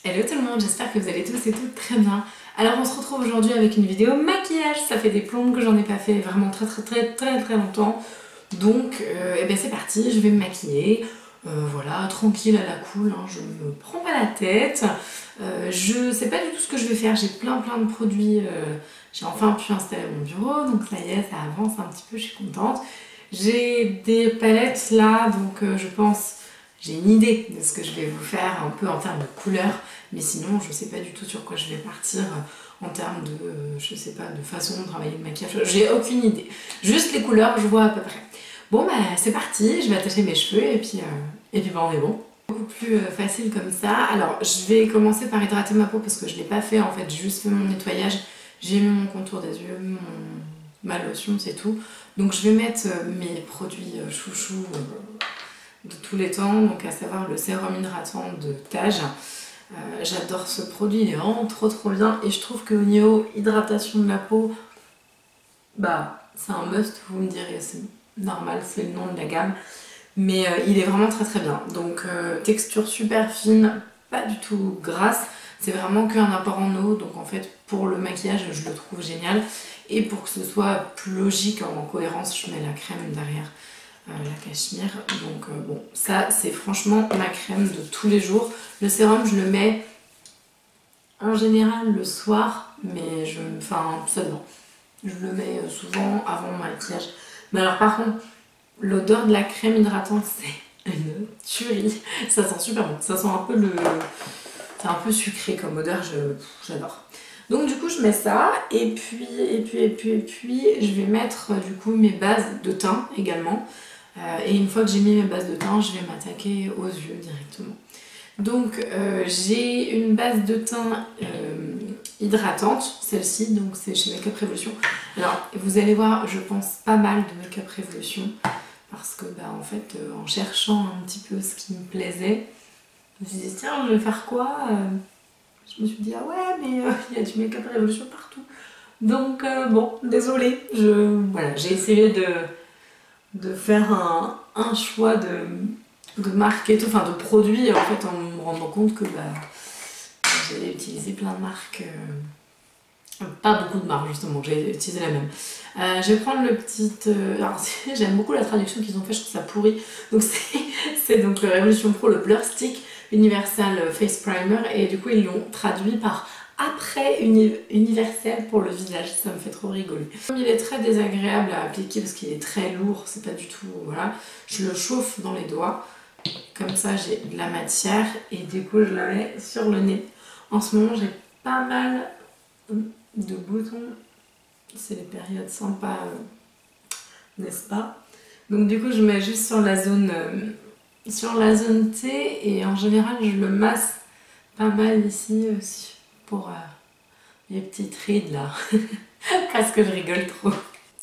Hello tout le monde, j'espère que vous allez tous et toutes très bien. Alors on se retrouve aujourd'hui avec une vidéo maquillage. Ça fait des plombes que j'en ai pas fait vraiment très longtemps. Donc c'est parti, je vais me maquiller. Voilà, tranquille à la cool, hein, je me prends pas la tête. Je sais pas du tout ce que je vais faire, j'ai plein de produits. J'ai enfin pu installer mon bureau, donc ça y est, ça avance un petit peu, je suis contente. J'ai des palettes là, donc je pense... J'ai une idée de ce que je vais vous faire un peu en termes de couleurs, mais sinon je sais pas du tout sur quoi je vais partir en termes de, je sais pas, de façon de travailler le maquillage. J'ai aucune idée. Juste les couleurs, je vois à peu près. Bon bah c'est parti, je vais attacher mes cheveux et puis bah on est bon. Beaucoup plus facile comme ça. Alors je vais commencer par hydrater ma peau parce que je l'ai pas fait en fait, j'ai juste fait mon nettoyage. J'ai mis mon contour des yeux, ma lotion, c'est tout. Donc je vais mettre mes produits chouchou de tous les temps, donc à savoir le sérum hydratant de Tage. J'adore ce produit, il est vraiment trop bien et je trouve qu'au niveau hydratation de la peau, bah c'est un must, vous me direz, c'est normal, c'est le nom de la gamme, mais il est vraiment très bien. Donc texture super fine, pas du tout grasse, c'est vraiment qu'un apport en eau, donc en fait pour le maquillage je le trouve génial, et pour que ce soit plus logique en cohérence, je mets la crème derrière. La cachemire, donc bon, ça c'est franchement ma crème de tous les jours. Le sérum je le mets en général le soir, mais ça dépend. Je le mets souvent avant mon maquillage. Mais alors par contre, l'odeur de la crème hydratante c'est une tuerie. Ça sent super bon, ça sent un peu c'est un peu sucré comme odeur, j'adore. Donc du coup je mets ça et puis je vais mettre du coup mes bases de teint également. Et une fois que j'ai mis mes bases de teint, je vais m'attaquer aux yeux directement. Donc j'ai une base de teint hydratante, celle-ci, donc c'est chez Make Up Revolution. Alors vous allez voir, je pense pas mal de Make Up Revolution parce que bah, en fait en cherchant un petit peu ce qui me plaisait, je me suis dit tiens je vais faire quoi je me suis dit ah ouais mais il y a du Make Up Revolution partout. Donc bon, désolée, voilà, j'ai essayé de faire un choix de marque et tout, enfin de produits en fait en me rendant compte que bah, j'allais utiliser plein de marques, pas beaucoup de marques justement, j'ai utilisé la même. Je vais prendre le petit, alors j'aime beaucoup la traduction qu'ils ont fait, je trouve ça pourri, donc c'est donc le Revolution Pro, le Blur Stick Universal Face Primer, et du coup ils l'ont traduit par après universel pour le visage, ça me fait trop rigoler. Comme il est très désagréable à appliquer parce qu'il est très lourd, c'est pas du tout, voilà, je le chauffe dans les doigts, comme ça j'ai de la matière et du coup je la mets sur le nez. En ce moment j'ai pas mal de boutons, c'est les périodes sympas, n'est-ce pas? Donc du coup je mets juste sur la zone T et en général je le masse pas mal ici aussi. Pour les petites rides là, parce que je rigole trop.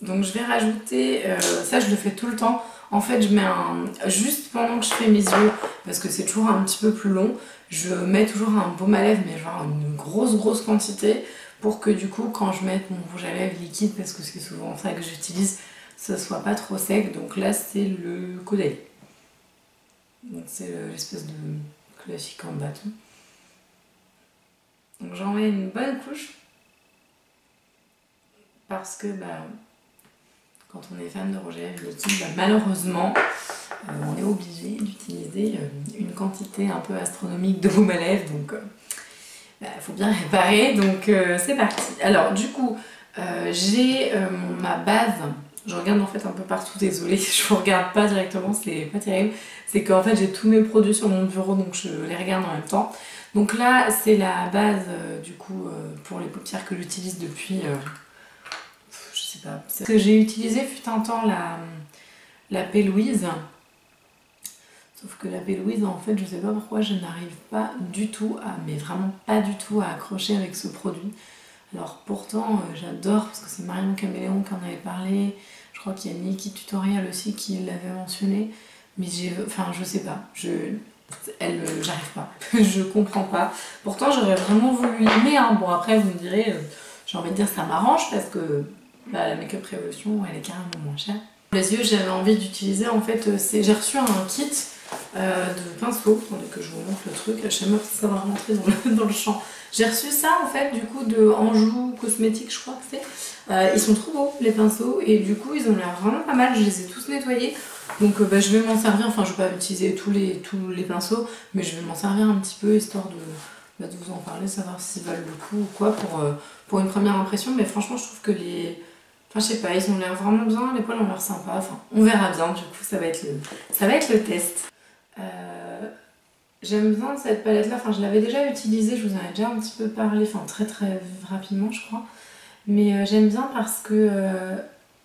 Donc je vais rajouter, ça je le fais tout le temps, en fait je mets juste pendant que je fais mes yeux, parce que c'est toujours un petit peu plus long, je mets toujours un baume à lèvres, mais genre une grosse quantité, pour que du coup quand je mette mon rouge à lèvres liquide, parce que c'est souvent ça que j'utilise, ce soit pas trop sec. Donc là c'est le Caudalie, donc c'est l'espèce de classique en bâton. Donc j'en mets une bonne couche parce que bah, quand on est fan de rouge à lèvres liquide, bah, malheureusement on est obligé d'utiliser une quantité un peu astronomique de baume à lèvres, donc faut bien réparer, donc c'est parti. Alors du coup j'ai ma base, je regarde en fait un peu partout, désolée, je vous regarde pas directement, c'est pas terrible, c'est qu'en fait j'ai tous mes produits sur mon bureau donc je les regarde en même temps. Donc là c'est la base du coup pour les paupières que j'utilise depuis, je sais pas, ce que j'ai utilisé fut un temps la P. Louise, sauf que la P. Louise en fait je sais pas pourquoi je n'arrive pas du tout mais vraiment pas du tout à accrocher avec ce produit. Alors pourtant j'adore parce que c'est Marion Caméléon qui en avait parlé, je crois qu'il y a Nikki Tutorial aussi qui l'avait mentionné, mais je sais pas, j'arrive pas, je comprends pas. Pourtant j'aurais vraiment voulu aimer, hein. Bon après vous me direz, j'ai envie de dire ça m'arrange parce que bah, la Make Up Revolution elle est carrément moins chère. Les yeux j'avais envie d'utiliser en fait, j'ai reçu un kit de pinceaux. Attendez que je vous montre le truc, je sais même pas si ça va rentrer dans le champ. J'ai reçu ça en fait du coup de Anjou Cosmétiques, je crois que c'est. Ils sont trop beaux les pinceaux et du coup ils ont l'air vraiment pas mal, je les ai tous nettoyés. Donc je vais m'en servir, enfin je vais pas utiliser tous les pinceaux, mais je vais m'en servir un petit peu histoire de vous en parler, savoir s'ils valent le coup ou quoi pour une première impression. Mais franchement je trouve que enfin je sais pas, ils ont l'air vraiment bien, les poils ont l'air sympas, enfin on verra bien, du coup ça va être le test. J'aime bien cette palette là, enfin je l'avais déjà utilisée, je vous en ai déjà un petit peu parlé, enfin très rapidement je crois. Mais j'aime bien parce que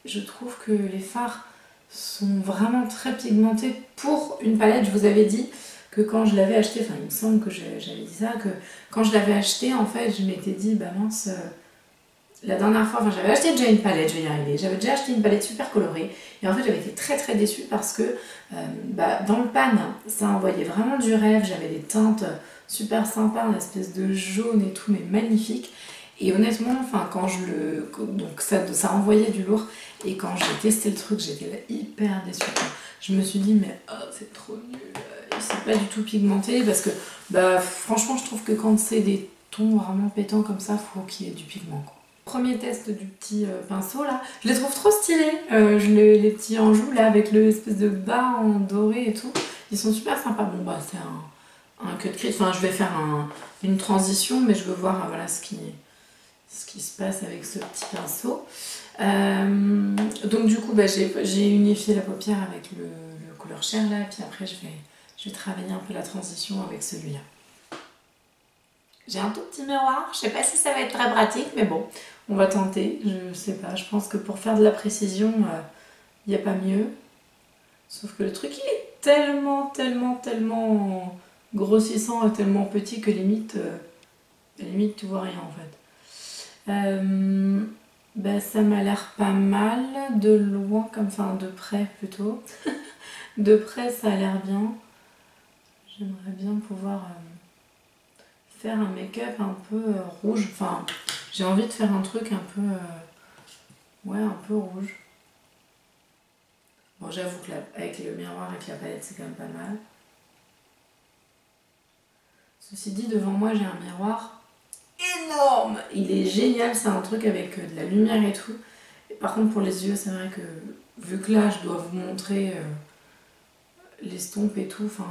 je trouve que les fards sont vraiment très pigmentés pour une palette. Je vous avais dit que quand je l'avais acheté, enfin il me semble que j'avais dit ça, que quand je l'avais acheté en fait je m'étais dit bah mince, la dernière fois, enfin j'avais acheté déjà une palette, je vais y arriver, j'avais déjà acheté une palette super colorée et en fait j'avais été très déçue parce que dans le pan ça envoyait vraiment du rêve, j'avais des teintes super sympas, une espèce de jaune et tout mais magnifique. Et honnêtement, enfin quand donc ça envoyait du lourd et quand j'ai testé le truc j'étais hyper déçue. Je me suis dit mais oh c'est trop nul, c'est pas du tout pigmenté parce que franchement je trouve que quand c'est des tons vraiment pétants comme ça, faut qu'il y ait du pigment quoi. Premier test du petit pinceau là, je les trouve trop stylés, les petits Anjou là avec l'espèce de bas en doré et tout, ils sont super sympas. Bon bah c'est un cut crease, enfin je vais faire une transition mais je veux voir voilà ce qui se passe avec ce petit pinceau. Donc du coup j'ai unifié la paupière avec le couleur chair là, et puis après je vais travailler un peu la transition avec celui-là. J'ai un tout petit miroir, je sais pas si ça va être très pratique mais bon, on va tenter, je sais pas, je pense que pour faire de la précision, il n'y a pas mieux. Sauf que le truc il est tellement grossissant et tellement petit que limite tu vois rien en fait. Ça m'a l'air pas mal, de loin, enfin de près plutôt. De près ça a l'air bien. J'aimerais bien pouvoir faire un make-up un peu rouge. Enfin, j'ai envie de faire un truc un peu... un peu rouge. Bon, j'avoue que avec le miroir, avec la palette, c'est quand même pas mal. Ceci dit, devant moi, j'ai un miroir énorme. Il est génial, c'est un truc avec de la lumière et tout. Et par contre, pour les yeux, c'est vrai que vu que là, je dois vous montrer l'estompe et tout, enfin,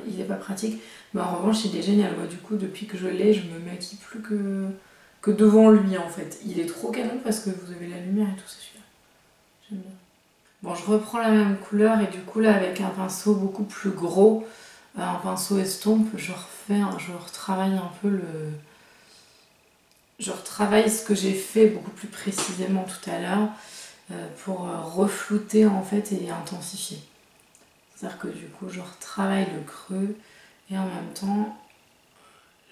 il est pas pratique. Mais en revanche, il est génial. Moi, du coup, depuis que je l'ai, je me maquille plus que devant lui, en fait. Il est trop canon parce que vous avez la lumière et tout, c'est super. J'aime bien. Bon, je reprends la même couleur et du coup, là, avec un pinceau beaucoup plus gros, un pinceau estompe, je retravaille un peu je retravaille ce que j'ai fait beaucoup plus précisément tout à l'heure pour reflouter en fait et intensifier. C'est-à-dire que du coup je retravaille le creux et en même temps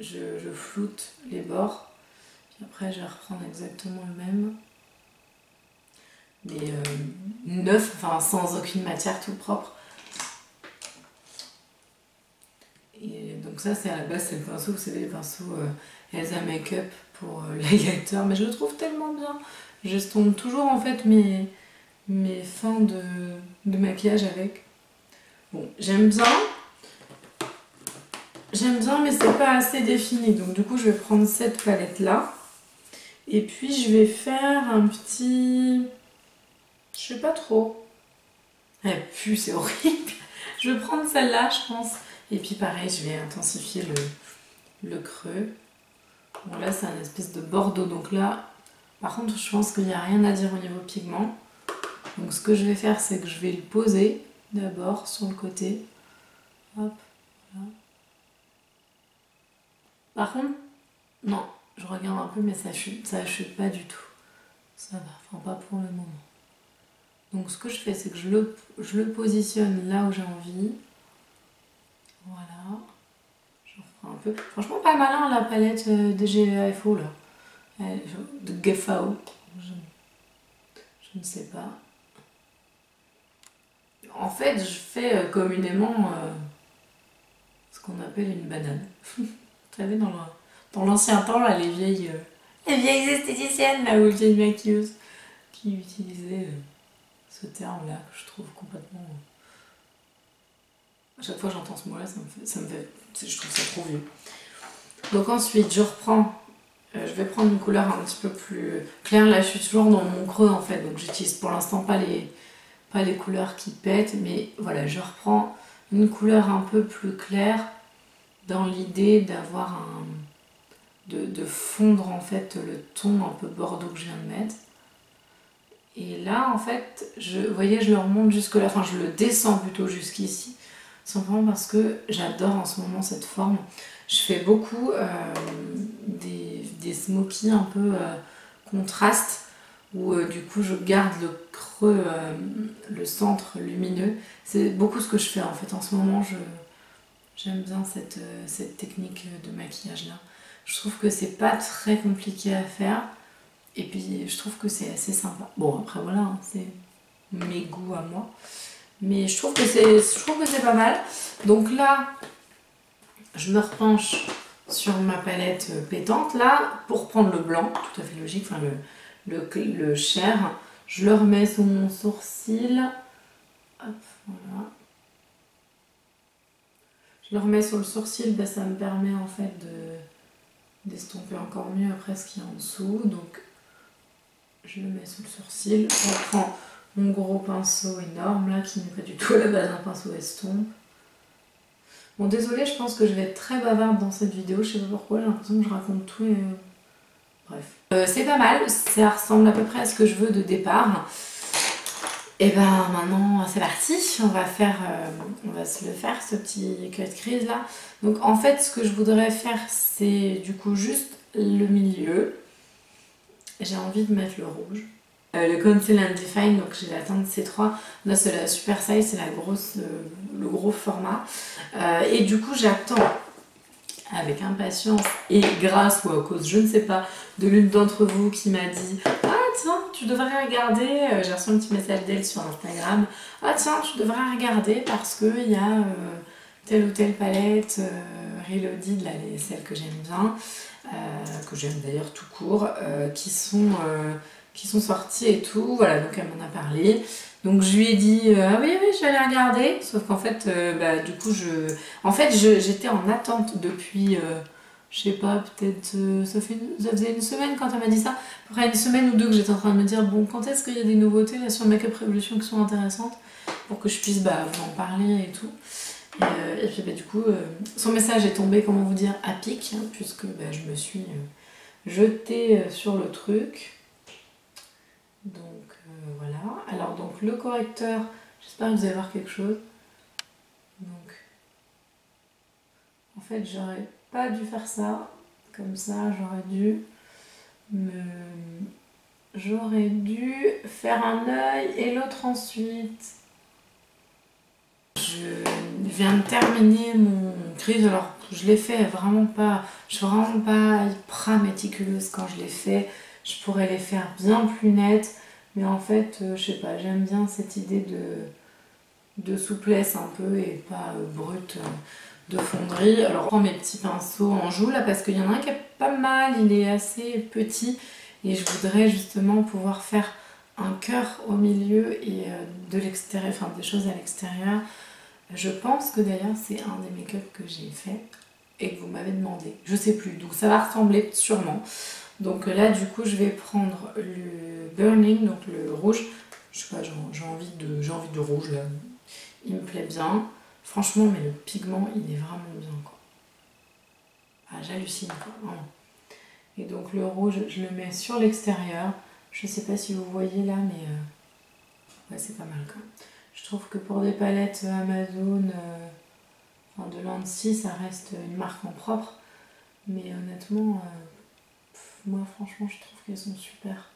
je floute les bords. Puis après je vais reprendre exactement le même. Mais neuf, enfin sans aucune matière, tout propre. Et donc ça c'est à la base, c'est le pinceau, vous savez les pinceaux Elsa Makeup pour l'highlighter, mais je le trouve tellement bien. J'estompe toujours en fait mes fins de maquillage avec. Bon, j'aime bien mais c'est pas assez défini, donc du coup je vais prendre cette palette là et puis je vais faire un petit... je sais pas trop. Elle pue, c'est horrible. Je vais prendre celle-là je pense. Et puis pareil, je vais intensifier le creux. Bon là c'est un espèce de bordeaux, donc là par contre je pense qu'il n'y a rien à dire au niveau pigment. Donc ce que je vais faire c'est que je vais le poser d'abord sur le côté. Hop, voilà. Par contre, non, je regarde un peu mais ça chute pas du tout. Ça va, enfin pas pour le moment. Donc ce que je fais c'est que je le positionne là où j'ai envie. Voilà. Je reprends un peu. Franchement pas malin la palette de GFO là. De GFO. Je ne sais pas. En fait, je fais communément ce qu'on appelle une banane. Vous savez, dans l'ancien temps, là, les vieilles esthéticiennes, là, ou les vieilles maquilleuses, qui utilisaient ce terme-là, que je trouve complètement À chaque fois que j'entends ce mot là, je trouve ça trop vieux. Donc ensuite je reprends, je vais prendre une couleur un petit peu plus claire. Là je suis toujours dans mon creux en fait, donc j'utilise pour l'instant pas les couleurs qui pètent, mais voilà, je reprends une couleur un peu plus claire dans l'idée d'avoir de fondre en fait le ton un peu bordeaux que je viens de mettre. Et là en fait, vous voyez, je le remonte jusque là, enfin je le descends plutôt jusqu'ici, simplement parce que j'adore en ce moment cette forme. Je fais beaucoup des smokies un peu contrastes, où du coup je garde le creux, le centre lumineux. C'est beaucoup ce que je fais en fait en ce moment. J'aime bien cette technique de maquillage là. Je trouve que c'est pas très compliqué à faire, et puis je trouve que c'est assez sympa. Bon après voilà, hein, c'est mes goûts à moi, mais je trouve que c'est pas mal. Donc là je me repenche sur ma palette pétante là pour prendre le blanc, tout à fait logique, enfin le chair. Je le remets sous mon sourcil. Hop, voilà. Je le remets sur le sourcil, ben ça me permet en fait d'estomper encore mieux après ce qu'il y a en dessous. Donc je le mets sous le sourcil. Je reprends mon gros pinceau énorme là, qui n'est pas du tout à la base un pinceau estompe. Bon désolée, je pense que je vais être très bavarde dans cette vidéo, je sais pas pourquoi, j'ai l'impression que je raconte tout et... Bref. C'est pas mal, ça ressemble à peu près à ce que je veux de départ. Et ben maintenant c'est parti, on va se le faire ce petit cut crease là. Donc en fait ce que je voudrais faire c'est du coup juste le milieu. J'ai envie de mettre le rouge. Le Conceal and Define, donc j'ai la teinte C3. Là c'est la super size, c'est le gros format. Et du coup j'attends avec impatience et grâce ou à cause, je ne sais pas, de l'une d'entre vous qui m'a dit « Ah tiens, tu devrais regarder », j'ai reçu un petit message d'elle sur Instagram, « Ah tiens, tu devrais regarder parce qu'il y a telle ou telle palette, Reloaded, là, celles que j'aime bien, que j'aime d'ailleurs tout court, qui sont sorties et tout. » Voilà, donc elle m'en a parlé. Donc je lui ai dit ah oui je vais aller regarder, sauf qu'en fait du coup j'étais en attente depuis je sais pas, peut-être ça faisait une semaine quand elle m'a dit ça, après une semaine ou deux que j'étais en train de me dire bon, quand est-ce qu'il y a des nouveautés là sur Makeup Revolution qui sont intéressantes pour que je puisse vous en parler et tout. Et puis du coup son message est tombé, comment vous dire, à pic, hein, puisque je me suis jetée sur le truc. Donc voilà, alors donc le correcteur, j'espère que vous allez voir quelque chose. Donc en fait j'aurais pas dû faire ça, comme ça j'aurais dû faire un œil et l'autre ensuite. Je viens de terminer mon crease, alors je l'ai fait vraiment pas, je suis vraiment pas hyper méticuleuse quand je l'ai fait, je pourrais les faire bien plus nettes. Mais en fait, je sais pas, j'aime bien cette idée de souplesse un peu et pas brute de fonderie. Alors je prends mes petits pinceaux en joue là parce qu'il y en a un qui est pas mal, il est assez petit et je voudrais justement pouvoir faire un cœur au milieu et de l'extérieur, enfin des choses à l'extérieur. Je pense que d'ailleurs c'est un des make-up que j'ai fait et que vous m'avez demandé, je sais plus, donc ça va ressembler sûrement. Donc là du coup je vais prendre le Burning, donc le rouge, je sais pas, j'ai envie de rouge là, il me plaît bien, franchement, mais le pigment il est vraiment bien quoi. Ah j'hallucine quoi, vraiment. Et donc le rouge je le mets sur l'extérieur, je sais pas si vous voyez là mais ouais c'est pas mal quand même. Je trouve que pour des palettes Amazon, enfin de Lancy, ça reste une marque en propre, mais honnêtement moi franchement je trouve qu'elles sont super.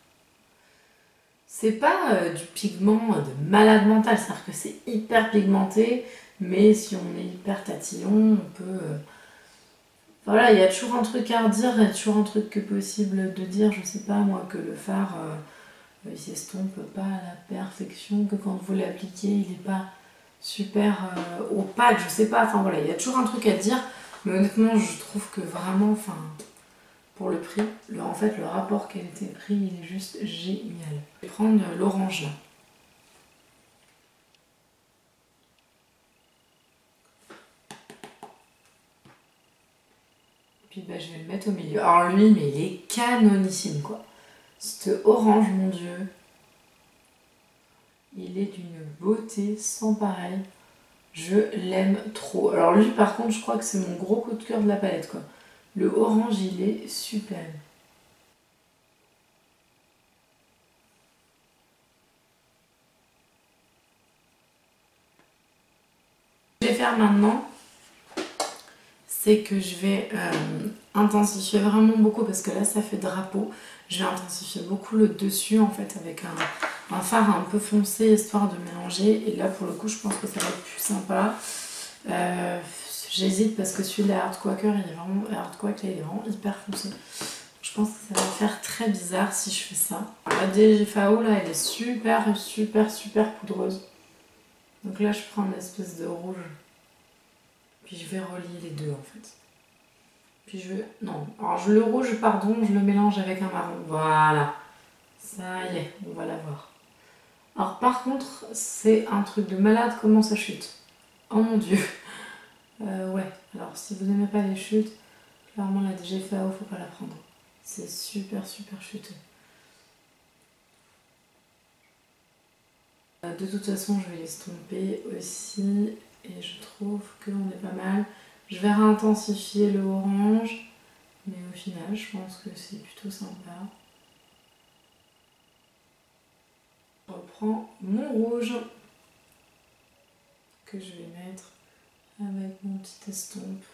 C'est pas du pigment de malade mental, c'est-à-dire que c'est hyper pigmenté, mais si on est hyper tatillon, on peut... Voilà, il y a toujours un truc à redire, il y a toujours un truc que possible de dire, je sais pas moi, que le fard il s'estompe pas à la perfection, que quand vous l'appliquez il est pas super opaque, je sais pas, enfin voilà, il y a toujours un truc à dire, mais honnêtement je trouve que vraiment, enfin... Pour le prix, en fait le rapport qualité-prix il est juste génial. Je vais prendre l'orange là. Puis bah, je vais le mettre au milieu. Alors lui, mais il est canonissime quoi. Ce orange, mon dieu. Il est d'une beauté sans pareil. Je l'aime trop. Alors lui par contre, je crois que c'est mon gros coup de cœur de la palette quoi. Le orange, il est super. Ce que je vais faire maintenant, c'est que je vais intensifier vraiment beaucoup parce que là ça fait drapeau. Je vais intensifier beaucoup le dessus en fait avec un fard un peu foncé histoire de mélanger. Et là pour le coup je pense que ça va être plus sympa. J'hésite parce que celui de la Hard Quaker il est vraiment, il est vraiment hyper foncé. Je pense que ça va faire très bizarre si je fais ça. La DGFAO là elle est super poudreuse. Donc là je prends une espèce de rouge. Puis je vais relier les deux en fait. Puis je... Non, alors le rouge, pardon, je le mélange avec un marron. Voilà. Ça y est, on va l'avoir. Alors par contre, c'est un truc de malade comment ça chute. Oh mon dieu. Ouais, alors si vous n'aimez pas les chutes, clairement la DGFAO, faut pas la prendre. C'est super chuteux. De toute façon, je vais l'estomper aussi. Et je trouve qu'on est pas mal. Je vais réintensifier le orange. Mais au final, je pense que c'est plutôt sympa. Je reprends mon rouge. Que je vais mettre avec mon petit estompe.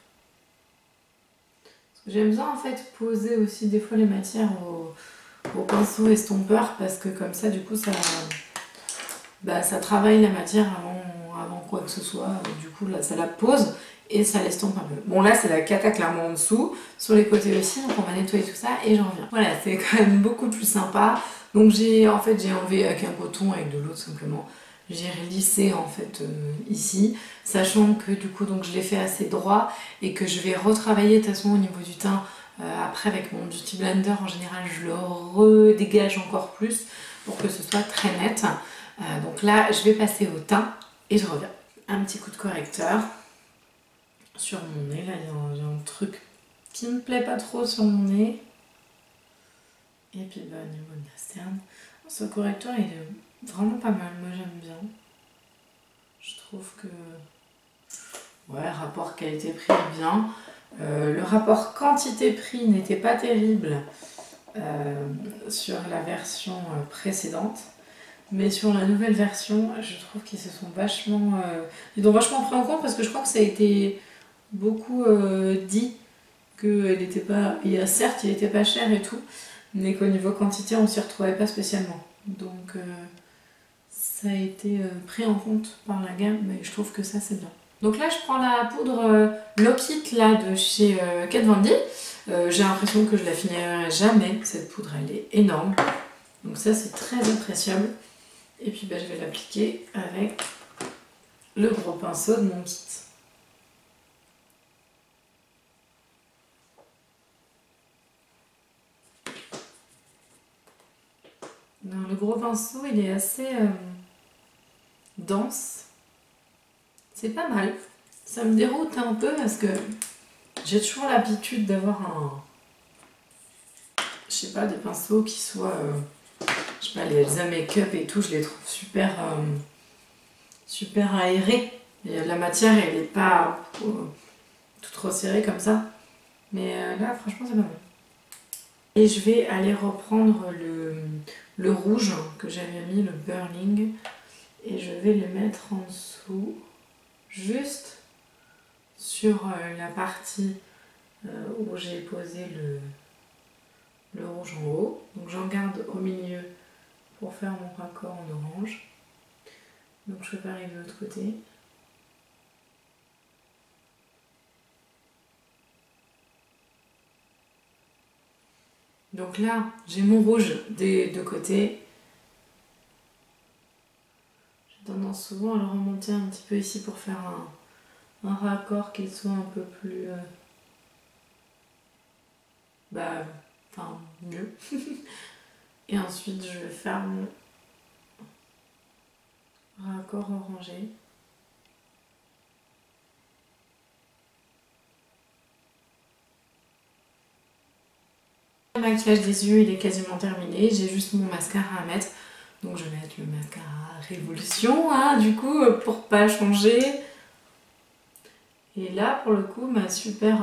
J'aime bien en fait poser aussi des fois les matières au pinceau estompeur. Parce que comme ça, du coup, ça travaille la matière avant quoi que ce soit. Du coup, là, ça la pose. Et ça l'estompe un peu. Bon là c'est la cata clairement en dessous, sur les côtés aussi, donc on va nettoyer tout ça et j'en reviens. Voilà, c'est quand même beaucoup plus sympa. Donc j'ai enlevé avec un coton, avec de l'eau tout simplement. J'ai relissé en fait ici, sachant que du coup donc je l'ai fait assez droit et que je vais retravailler de toute façon au niveau du teint après avec mon Beauty Blender. En général je le redégage encore plus pour que ce soit très net. Donc là je vais passer au teint et je reviens. Un petit coup de correcteur sur mon nez. Là, il y a un truc qui me plaît pas trop sur mon nez. Et puis, bah, au niveau de la cerne, ce correcteur, il est vraiment pas mal. Moi, j'aime bien. Je trouve que... Ouais, rapport qualité-prix est bien. Le rapport quantité-prix n'était pas terrible sur la version précédente. Mais sur la nouvelle version, je trouve qu'ils se sont vachement... ils ont vachement pris en compte parce que je crois que ça a été beaucoup dit qu'il n'était pas... Certes, il était pas cher et tout, mais qu'au niveau quantité, on s'y retrouvait pas spécialement. Donc ça a été pris en compte par la gamme, mais je trouve que ça c'est bien. Donc là, je prends la poudre Lock It là, de chez Kat Von D. J'ai l'impression que je la finirai jamais. Cette poudre, elle est énorme. Donc ça, c'est très appréciable. Et puis bah, je vais l'appliquer avec le gros pinceau de mon kit. Alors, le gros pinceau, il est assez dense. C'est pas mal. Ça me déroute un peu parce que j'ai toujours l'habitude d'avoir je sais pas, des pinceaux qui soient... je sais pas, les Elsa Makeup et tout, je les trouve super aérés. Et la matière, elle est pas toute resserrée comme ça. Mais là, franchement, c'est pas mal. Et je vais aller reprendre le rouge que j'avais mis, le Burning. Et je vais le mettre en dessous, juste sur la partie où j'ai posé le rouge en haut. Donc j'en garde au milieu pour faire mon raccord en orange. Donc je vais arriver de l'autre côté. Donc là, j'ai mon rouge des deux côtés. J'ai tendance souvent à le remonter un petit peu ici pour faire un raccord qui soit un peu plus... mieux. Et ensuite, je vais faire mon raccord orangé. Le maquillage des yeux il est quasiment terminé, j'ai juste mon mascara à mettre. Donc je vais mettre le mascara Révolution, hein, du coup, pour pas changer. Et là, pour le coup, ma super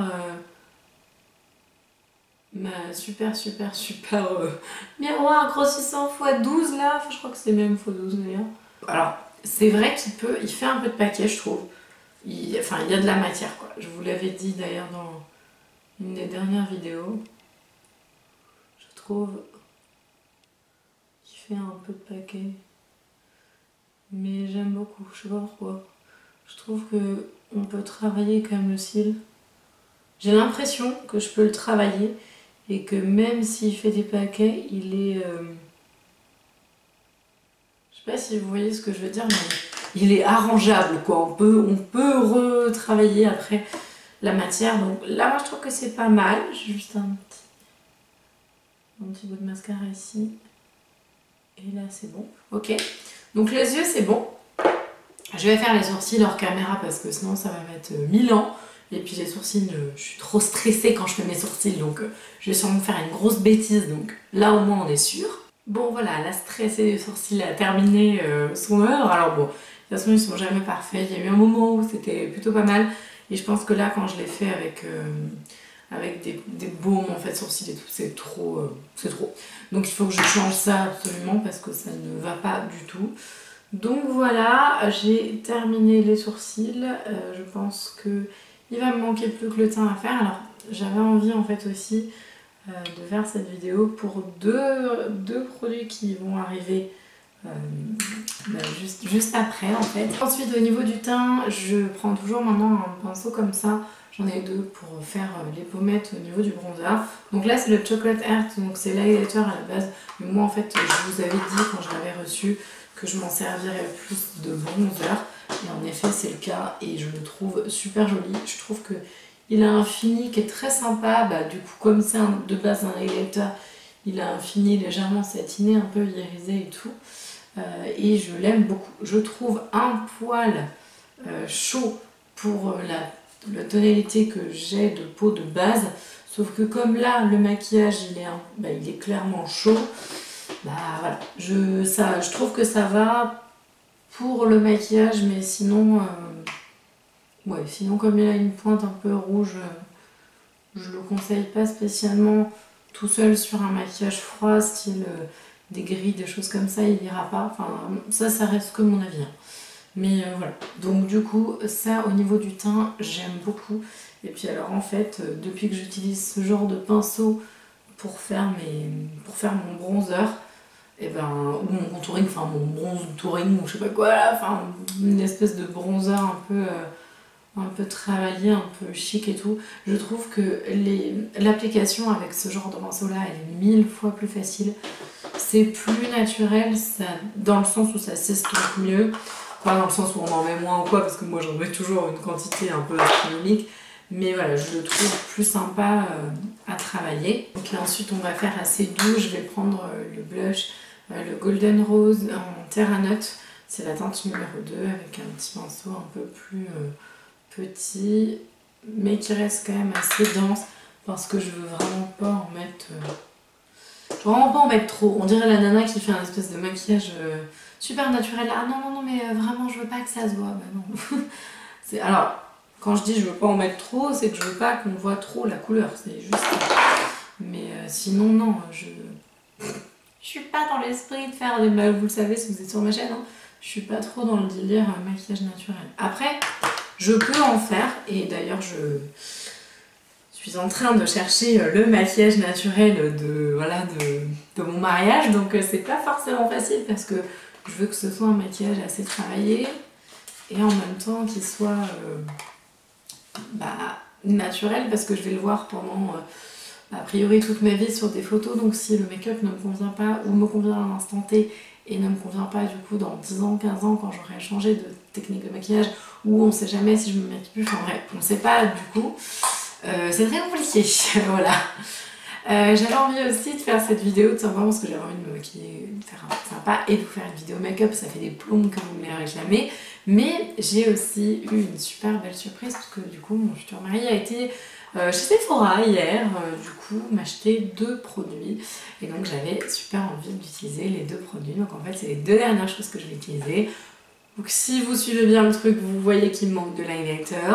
miroir grossissant x12 là, enfin, je crois que c'est même x12 d'ailleurs. Alors, c'est vrai il fait un peu de paquet, je trouve. Il y a de la matière, quoi. Je vous l'avais dit d'ailleurs dans une des dernières vidéos. Je trouve qu'il fait un peu de paquet. Mais j'aime beaucoup, je sais pas pourquoi. Je trouve que on peut travailler quand même le cil. J'ai l'impression que je peux le travailler et que même s'il fait des paquets, il est... Je sais pas si vous voyez ce que je veux dire, mais il est arrangeable, quoi. On peut retravailler après la matière. Donc là, moi, je trouve que c'est pas mal. J'ai juste un petit bout de mascara ici. Et là, c'est bon. Ok. Donc les yeux, c'est bon. Je vais faire les sourcils hors caméra parce que sinon, ça va mettre 1000 ans. Et puis les sourcils, je suis trop stressée quand je fais mes sourcils, donc je vais sûrement faire une grosse bêtise, donc là au moins on est sûr. Bon voilà, la stressée des sourcils a terminé son œuvre. Alors bon, de toute façon ils sont jamais parfaits, il y a eu un moment où c'était plutôt pas mal, et je pense que là quand je l'ai fait avec des baumes en fait sourcils et tout, c'est trop. Donc il faut que je change ça absolument parce que ça ne va pas du tout. Donc voilà, j'ai terminé les sourcils, je pense que il va me manquer plus que le teint à faire. Alors j'avais envie en fait aussi de faire cette vidéo pour deux produits qui vont arriver juste après en fait. Ensuite au niveau du teint, je prends toujours maintenant un pinceau comme ça. J'en ai deux pour faire les pommettes au niveau du bronzer. Donc là c'est le Chocolate Heart, donc c'est l'highlighter à la base. Mais moi en fait je vous avais dit quand je l'avais reçu que je m'en servirais plus de bronzer. Et en effet c'est le cas et je le trouve super joli. Je trouve que il a un fini qui est très sympa. Du coup comme c'est de base un highlighter, il a un fini légèrement satiné, un peu irisé et tout. Et je l'aime beaucoup. Je trouve un poil chaud pour la tonalité que j'ai de peau de base. Sauf que comme là le maquillage il est clairement chaud. Voilà, je trouve que ça va pour le maquillage, mais sinon, sinon comme il a une pointe un peu rouge, je le conseille pas spécialement tout seul sur un maquillage froid, style des gris, des choses comme ça, il ira pas. Enfin, ça reste que mon avis. Mais voilà, donc du coup, ça au niveau du teint, j'aime beaucoup. Et puis alors en fait, depuis que j'utilise ce genre de pinceau pour faire mon bronzer, ou mon contouring, enfin mon bronzing ou je sais pas quoi là, enfin une espèce de bronzer un peu travaillé, un peu chic et tout. Je trouve que l'application avec ce genre de pinceau là, elle est 1000 fois plus facile. C'est plus naturel, dans le sens où ça s'estompe mieux. Pas dans le sens où on en met moins ou quoi, parce que moi j'en mets toujours une quantité un peu astronomique. Mais voilà, je le trouve plus sympa à travailler. Donc là ensuite on va faire assez doux, je vais prendre le blush, le Golden Rose en Terra Nut. C'est la teinte numéro 2 avec un petit pinceau un peu plus petit, mais qui reste quand même assez dense parce que je veux vraiment pas en mettre... je veux vraiment pas en mettre trop. On dirait la nana qui fait un espèce de maquillage super naturel. Ah non, mais vraiment je veux pas que ça se voit. Non. Alors... Quand je dis je veux pas en mettre trop, c'est que je veux pas qu'on voit trop la couleur, c'est juste ça. Mais sinon non, je suis pas dans l'esprit de faire des... vous le savez si vous êtes sur ma chaîne, hein, je suis pas trop dans le délire maquillage naturel. Après, je peux en faire, et d'ailleurs je suis en train de chercher le maquillage naturel de mon mariage, donc c'est pas forcément facile parce que je veux que ce soit un maquillage assez travaillé et en même temps qu'il soit... naturel parce que je vais le voir pendant a priori toute ma vie sur des photos, donc si le make-up ne me convient pas ou me convient à l'instant T et ne me convient pas du coup dans 10 ans, 15 ans quand j'aurai changé de technique de maquillage ou on sait jamais si je me maquille plus, enfin bref, on sait pas du coup, c'est très compliqué. Voilà. J'avais envie aussi de faire cette vidéo tout simplement parce que j'avais envie de me maquiller, de faire un sympa et de vous faire une vidéo make-up, ça fait des plombes que vous me les réclamez. Mais j'ai aussi eu une super belle surprise parce que du coup mon futur mari a été chez Sephora hier, du coup m'acheter 2 produits et donc j'avais super envie d'utiliser les 2 produits. Donc en fait c'est les 2 dernières choses que je vais utiliser. Donc si vous suivez bien le truc, vous voyez qu'il me manque de l'highlighter.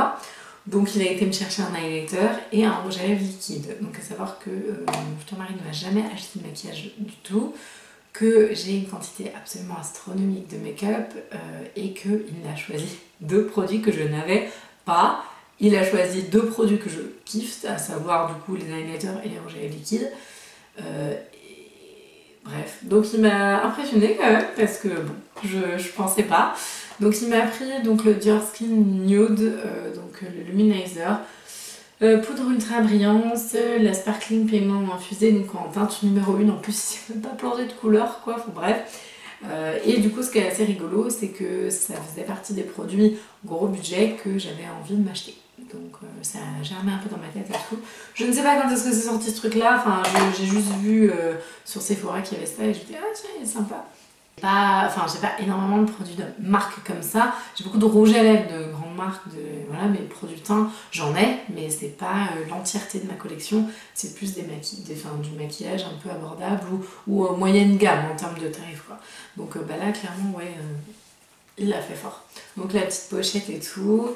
Donc il a été me chercher un highlighter et un rouge à lèvres liquide. Donc à savoir que mon futur mari ne m'a jamais acheté de maquillage du tout, que j'ai une quantité absolument astronomique de make-up et qu'il a choisi 2 produits que je n'avais pas. Il a choisi 2 produits que je kiffe, à savoir du coup les highlighters et les rouges à lèvres liquides. Bref, donc il m'a impressionnée quand même parce que bon, je pensais pas. Donc il m'a pris donc, le Dior Skin Nude, donc le Luminizer, poudre ultra brillance, la Sparkling Pigment infusée donc en teinte numéro 1, en plus il n'y a même pas plongé de couleur quoi, enfin, bref. Et du coup ce qui est assez rigolo c'est que ça faisait partie des produits gros budget que j'avais envie de m'acheter. Donc ça a germé un peu dans ma tête et tout. Je ne sais pas quand est-ce que c'est sorti ce truc là, enfin j'ai juste vu sur Sephora qu'il y avait ça et je me dis ah tiens il est sympa. Enfin j'ai pas énormément de produits de marque comme ça, j'ai beaucoup de rouge à lèvres de grandes marques, voilà, mais produits teint j'en ai, mais c'est pas l'entièreté de ma collection, c'est plus du maquillage un peu abordable ou moyenne gamme en termes de tarifs quoi. Donc là clairement ouais, il l'a fait fort. Donc la petite pochette et tout,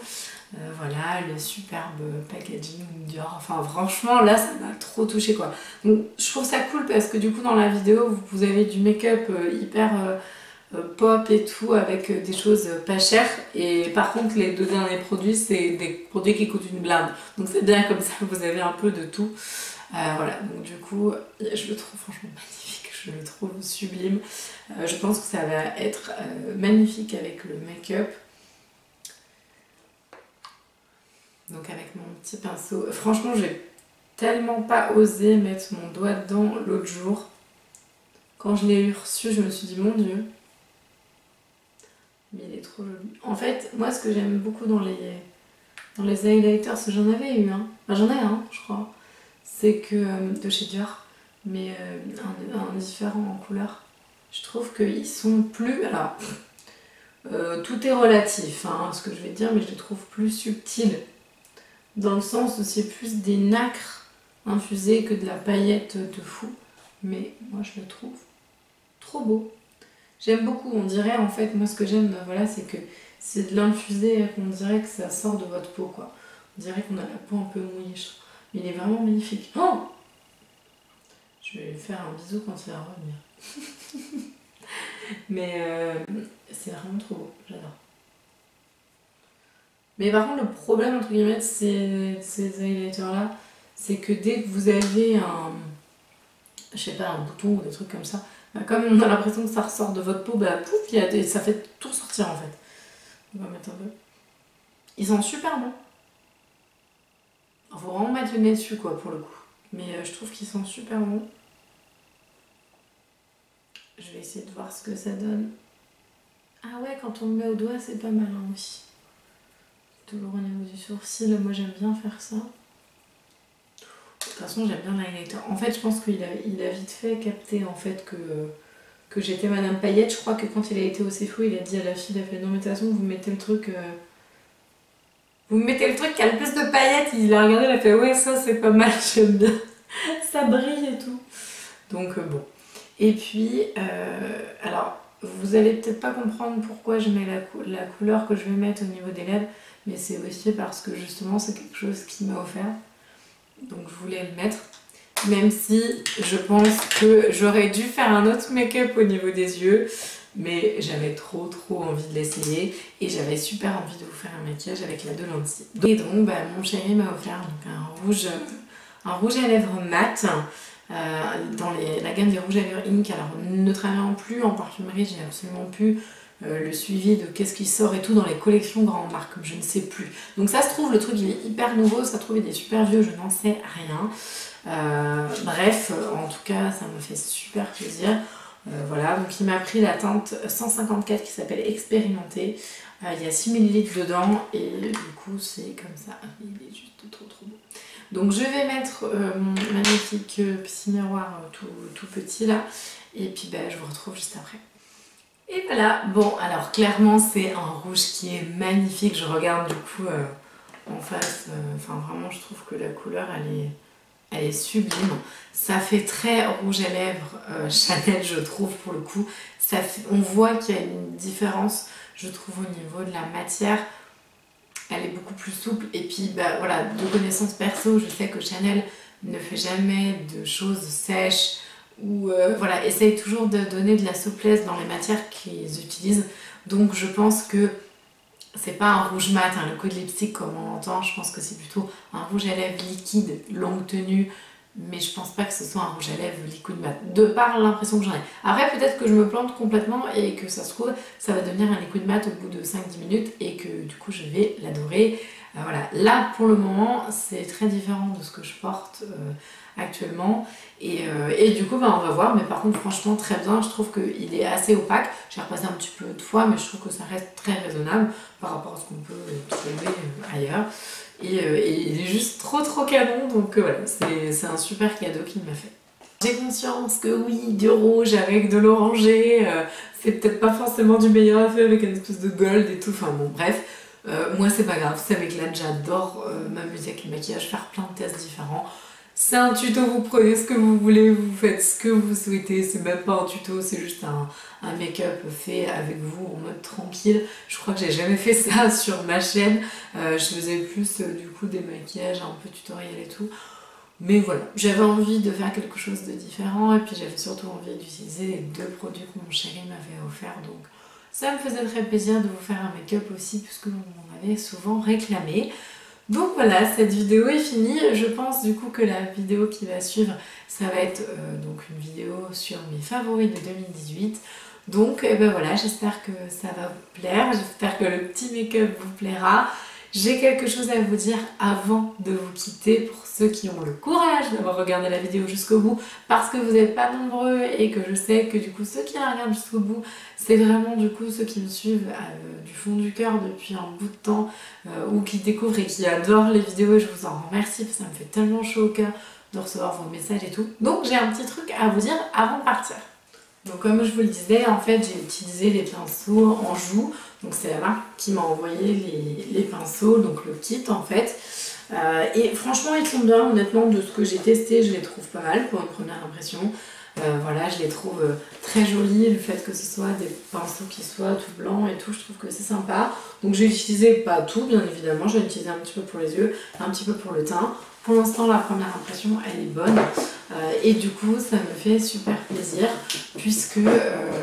voilà le superbe packaging Dior, enfin franchement là ça m'a trop touché quoi. Donc je trouve ça cool parce que du coup dans la vidéo vous avez du make-up hyper pop et tout avec des choses pas chères et par contre les 2 derniers produits c'est des produits qui coûtent une blinde, donc c'est bien comme ça vous avez un peu de tout. Voilà, donc du coup je le trouve franchement magnifique, je le trouve sublime. Je pense que ça va être magnifique avec le make-up. Donc avec mon petit pinceau, franchement j'ai tellement pas osé mettre mon doigt dedans l'autre jour. Quand je l'ai reçu je me suis dit mon dieu, mais il est trop joli. En fait moi ce que j'aime beaucoup dans les highlighters, j'en avais eu un, enfin j'en ai un je crois, c'est que de chez Dior, mais un différent en couleur. Je trouve qu'ils sont plus, alors tout est relatif hein, ce que je vais dire, mais je les trouve plus subtils. Dans le sens où c'est plus des nacres infusées que de la paillette de fou. Mais moi je le trouve trop beau. J'aime beaucoup, on dirait en fait, moi ce que j'aime, voilà, c'est que c'est de l'infusé, on dirait que ça sort de votre peau quoi. On dirait qu'on a la peau un peu mouillée. Mais il est vraiment magnifique. Oh, je vais lui faire un bisou quand il va revenir. Mais c'est vraiment trop beau, j'adore. Mais par contre, le problème entre guillemets de ces highlighters là, c'est que dès que vous avez je sais pas, un bouton ou des trucs comme ça, bah, comme on a l'impression que ça ressort de votre peau, bah pouf, ça fait tout ressortir en fait. On va mettre un peu. Ils sont super bons. Il faut vraiment mettre le nez dessus quoi pour le coup. Mais je trouve qu'ils sont super bons. Je vais essayer de voir ce que ça donne. Ah ouais, quand on le met au doigt, c'est pas mal hein, aussi. Toujours au niveau du sourcil, moi j'aime bien faire ça. De toute façon j'aime bien l'highlighter. En fait je pense qu'il a vite fait capter en fait que j'étais Madame Paillette. Je crois que quand il a été au Sephora, il a dit à la fille, il a fait non mais de toute façon vous mettez le truc qui a le plus de paillettes. Il a regardé, il a fait ouais ça c'est pas mal, j'aime bien. Ça brille et tout. Donc bon. Et puis alors vous allez peut-être pas comprendre pourquoi je mets la couleur que je vais mettre au niveau des lèvres. Mais c'est aussi parce que justement c'est quelque chose qui m'a offert. Donc je voulais le mettre. Même si je pense que j'aurais dû faire un autre make-up au niveau des yeux. Mais j'avais trop envie de l'essayer. Et j'avais super envie de vous faire un maquillage avec la de lentilles. Et donc bah, mon chéri m'a offert donc, un rouge à lèvres mat. Dans la gamme des rouges à lèvres Ink. Alors ne travaillant plus en parfumerie, j'ai absolument plus le suivi de qu'est-ce qui sort et tout dans les collections grandes marques, je ne sais plus. Donc ça se trouve, le truc il est hyper nouveau, ça se trouve il est super vieux, je n'en sais rien. Bref, en tout cas ça me fait super plaisir. Voilà, donc il m'a pris la teinte 154 qui s'appelle Expérimenter. Il y a 6 ml dedans et du coup c'est comme ça, il est juste trop beau. Donc je vais mettre mon magnifique petit miroir tout petit là et puis bah, je vous retrouve juste après. Et voilà, bon alors clairement c'est un rouge qui est magnifique, je regarde du coup en face. Enfin vraiment je trouve que la couleur elle est sublime. Ça fait très rouge à lèvres Chanel je trouve pour le coup. On voit qu'il y a une différence je trouve au niveau de la matière. Elle est beaucoup plus souple et puis bah, voilà, de connaissances perso, je sais que Chanel ne fait jamais de choses sèches ou voilà, essaye toujours de donner de la souplesse dans les matières qu'ils utilisent. Donc je pense que c'est pas un rouge mat, hein, le code lipstick comme on entend, je pense que c'est plutôt un rouge à lèvres liquide, longue tenue, mais je pense pas que ce soit un rouge à lèvres liquide mat, de par l'impression que j'en ai. Après peut-être que je me plante complètement et que ça se trouve, ça va devenir un liquide mat au bout de 5-10 minutes et que du coup je vais l'adorer. Voilà, là pour le moment c'est très différent de ce que je porte actuellement et du coup bah, on va voir, mais par contre franchement très bien, je trouve qu'il est assez opaque, j'ai repassé un petit peu de fois mais je trouve que ça reste très raisonnable par rapport à ce qu'on peut trouver ailleurs et il est juste trop canon donc voilà, c'est un super cadeau qu'il m'a fait. J'ai conscience que oui, du rouge avec de l'orangé, c'est peut-être pas forcément du meilleur effet avec une espèce de gold et tout, enfin bon bref. Moi c'est pas grave, ça m'éclate, j'adore m'amuser avec le maquillage, faire plein de tests différents. C'est un tuto, vous prenez ce que vous voulez, vous faites ce que vous souhaitez, c'est même pas un tuto, c'est juste un make-up fait avec vous en mode tranquille. Je crois que j'ai jamais fait ça sur ma chaîne, je faisais plus du coup des maquillages un peu tutoriels et tout. Mais voilà, j'avais envie de faire quelque chose de différent et puis j'avais surtout envie d'utiliser les deux produits que mon chéri m'avait offert, donc ça me faisait très plaisir de vous faire un make-up aussi puisque vous m'en avez souvent réclamé. Donc voilà, cette vidéo est finie. Je pense du coup que la vidéo qui va suivre, ça va être donc une vidéo sur mes favoris de 2018. Donc ben voilà, j'espère que ça va vous plaire, j'espère que le petit make-up vous plaira. J'ai quelque chose à vous dire avant de vous quitter pour ceux qui ont le courage d'avoir regardé la vidéo jusqu'au bout parce que vous n'êtes pas nombreux et que je sais que du coup ceux qui la regardent jusqu'au bout c'est vraiment du coup ceux qui me suivent du fond du cœur depuis un bout de temps ou qui découvrent et qui adorent les vidéos et je vous en remercie parce que ça me fait tellement chaud au cœur de recevoir vos messages et tout. Donc j'ai un petit truc à vous dire avant de partir. Donc comme je vous le disais, en fait j'ai utilisé les pinceaux en joue, donc c'est la marque qui m'a envoyé les pinceaux, donc le kit en fait. Et franchement ils sont bien, honnêtement de ce que j'ai testé, je les trouve pas mal pour une première impression. Voilà, je les trouve très jolis, le fait que ce soit des pinceaux qui soient tout blancs et tout, je trouve que c'est sympa. Donc j'ai utilisé pas tout bien évidemment, j'ai utilisé un petit peu pour les yeux, un petit peu pour le teint. Pour l'instant la première impression elle est bonne et du coup ça me fait super plaisir puisque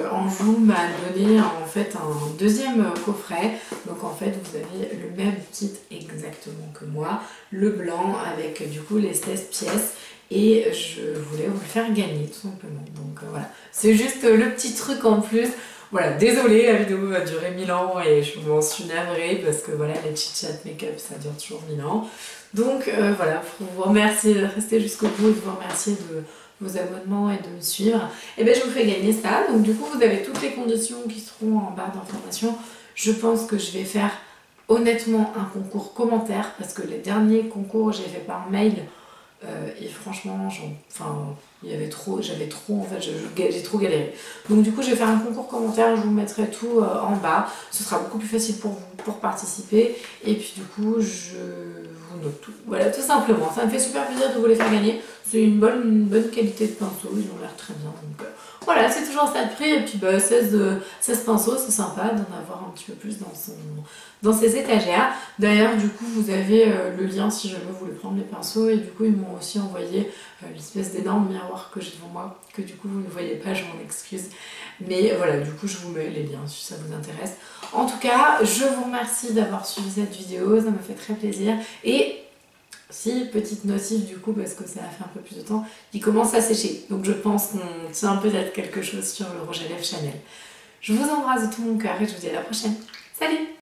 Anjou m'a donné en fait un deuxième coffret. Donc en fait vous avez le même kit exactement que moi, le blanc avec du coup les 16 pièces et je voulais vous le faire gagner tout simplement. Donc voilà, c'est juste le petit truc en plus. Voilà, désolée, la vidéo va durer 1000 ans et je m'en suis navrée parce que voilà, les chit-chat make-up ça dure toujours 1000 ans. Donc voilà, pour vous remercier de rester jusqu'au bout et de vous remercier de vos abonnements et de me suivre, et bien je vous fais gagner ça. Donc du coup vous avez toutes les conditions qui seront en barre d'informations. Je pense que je vais faire honnêtement un concours commentaire parce que les derniers concours j'ai fait par mail et franchement j'avais trop en fait, j'ai trop galéré. Donc du coup je vais faire un concours commentaire, je vous mettrai tout en bas, ce sera beaucoup plus facile pour vous pour participer et puis du coup je vous note tout. Voilà, tout simplement, ça me fait super plaisir de vous les faire gagner, c'est une bonne qualité de pinceau, ils ont l'air très bien. Donc voilà, c'est toujours ça de prix et puis bah, 16 pinceaux, c'est sympa d'en avoir un petit peu plus dans ses étagères. D'ailleurs du coup vous avez le lien si jamais vous voulez prendre les pinceaux et du coup ils m'ont aussi envoyé l'espèce d'énorme miroir que j'ai devant moi, que du coup vous ne voyez pas, je m'en excuse. Mais voilà, du coup je vous mets les liens si ça vous intéresse. En tout cas, je vous remercie d'avoir suivi cette vidéo, ça me fait très plaisir. Et si, petite notif du coup, parce que ça a fait un peu plus de temps, il commence à sécher. Donc je pense qu'on tient peut-être quelque chose sur le rouge à lèvres Chanel. Je vous embrasse de tout mon cœur et je vous dis à la prochaine. Salut!